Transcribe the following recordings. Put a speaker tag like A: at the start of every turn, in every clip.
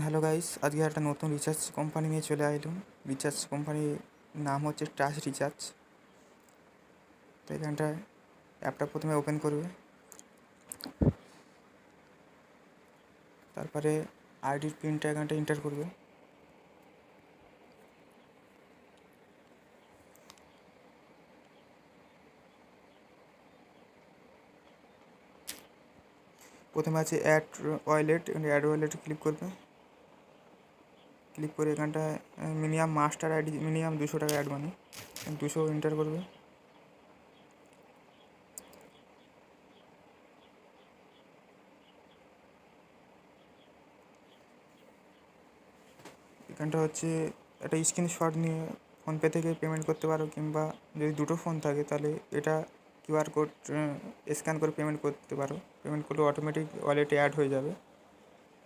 A: Hello guys, আজকে একটা নতুন রিচার্জ কোম্পানি নিয়ে চলে আইলাম। রিচার্জ কোম্পানির নাম হচ্ছে ট্রাস্ট রিচার্জ। তো এখানটায় অ্যাপটা প্রথমে ওপেন করবে, তারপরে আইডির পিনটা এখানটা এন্টার করবে। প্রথমে আছে অ্যাড ওয়ালেট, অ্যাড ওয়ালেটে ক্লিক করবে। ক্লিক করে এখানটায় মিনিমাম মাস্টার আইডি মিনিমাম 200 টাকা অ্যাড মানি 200 এন্টার করবে। এখানটা হচ্ছে একটা স্ক্রিনশট নিয়ে ফোনপে থেকে পেমেন্ট করতে পারো, কিংবা যদি দুটো ফোন থাকে তাহলে এটা কিউআর কোড স্ক্যান করে পেমেন্ট করতে পারো। পেমেন্ট করলে অটোমেটিক ওয়ালেটে অ্যাড হয়ে যাবে।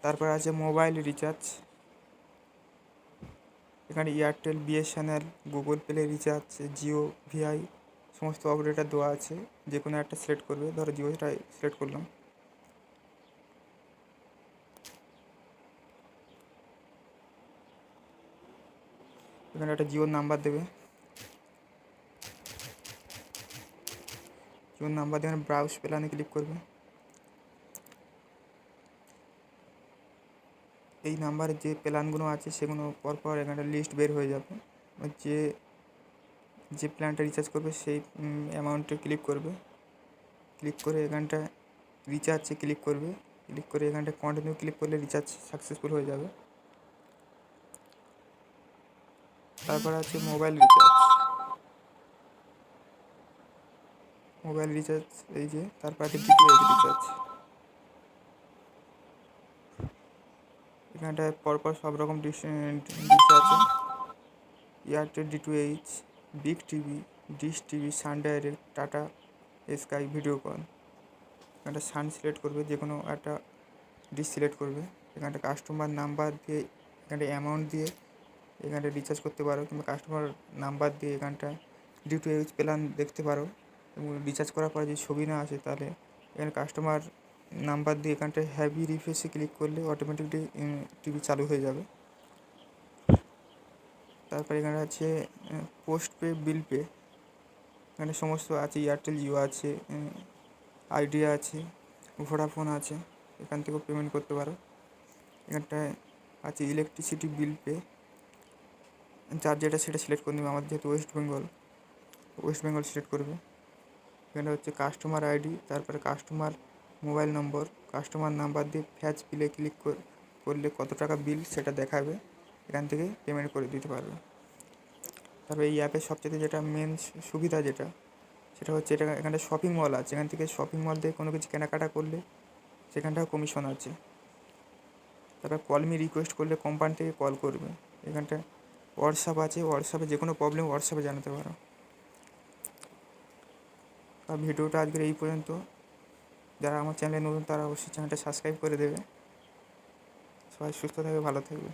A: তারপর আছে মোবাইল রিচার্জ। এখানে Airtel, BSNL, Google play recharge, Jio, Vi সমস্ত অপারেটর দেওয়া আছে। যে কোনো একটা সিলেক্ট করবে, ধরো জিওটা সিলেক্ট করলাম। এখানে একটা জিওর নাম্বার দেবে। জিওর নাম্বার দিয়ে ব্রাউজ প্ল্যানে ক্লিক করবে। এই নাম্বারে যে প্ল্যানগুলো আছে সেগুলো পরপর এখানে লিস্ট বের হয়ে যাবে। যে যে প্ল্যানটা রিচার্জ করবে সেই অ্যামাউন্টে ক্লিক করবে। ক্লিক করে এখানটায় রিচার্জে ক্লিক করবে। ক্লিক করে এখানটায় কন্টিনিউ ক্লিক করলে রিচার্জ সাকসেসফুল হয়ে যাবে। তারপর আছে মোবাইল রিচার্জ। মোবাইল রিচার্জ এই যে, তারপর আছে ডিটিএইচ রিচার্জ। এখানটায় পরপর সব রকম ডিশ আছে। Airtel DTH, big TV, dish TV, Sun Direct, Tata Sky, Videocon. এখানটা সান সিলেক্ট করবে, যে কোনো একটা ডিশ সিলেক্ট করবে। এখানটা কাস্টমার নাম্বার দিয়ে এখানটা অ্যামাউন্ট দিয়ে এখানটা রিচার্জ করতে পারো, কিংবা কাস্টমার নাম্বার দিয়ে এখানটা ডিটিএইচ প্ল্যান দেখতে পারো। এবং রিচার্জ করার পরে যদি ছবি না আসে তাহলে এখানে কাস্টমার নাম্বার দিয়ে এখানটায় হ্যাভি রিফ্রেশে ক্লিক করলে অটোমেটিকলি টিভি চালু হয়ে যাবে। তারপরে এখানে আছে পোস্ট পে, বিল পে। এখানে সমস্ত আছে, এয়ারটেল, জিও আছে, আইডিয়া আছে, ভোডাফোন আছে। এখান থেকেও পেমেন্ট করতে পারো। এখানটায় আছে ইলেকট্রিসিটি বিল পে, যার যেটা সেটা সিলেক্ট করে নেবে। আমার যেহেতু ওয়েস্ট বেঙ্গল সিলেক্ট করবে। এখানে হচ্ছে কাস্টমার আইডি, তারপরে কাস্টমার মোবাইল নম্বর, কাস্টমার নাম্বার দিয়ে ফ্যাচ বিলে ক্লিক করলে কত টাকা বিল সেটা দেখাবে। এখান থেকে পেমেন্ট করে দিতে পারবে। তারপরে এই অ্যাপের সবচেয়ে যেটা মেন সুবিধা সেটা হচ্ছে এখানে শপিং মল আছে। এখান থেকে শপিং মল থেকে কোনো কিছু কেনাকাটা করলে সেখানটাও কমিশন আছে। তারপর কল মি রিকোয়েস্ট করলে কোম্পানি থেকে কল করবে। এখানটায় হোয়াটসঅ্যাপ আছে, হোয়াটসঅ্যাপে যে কোনো প্রবলেম হোয়াটসঅ্যাপে জানাতে পারো। আর ভিডিওটা আজকের এই পর্যন্ত। যারা আমার চ্যানেলে নতুন তারা অবশ্যই চ্যানেলটা সাবস্ক্রাইব করে দেবে। সবাই সুস্থ থাকবে, ভালো থাকবে।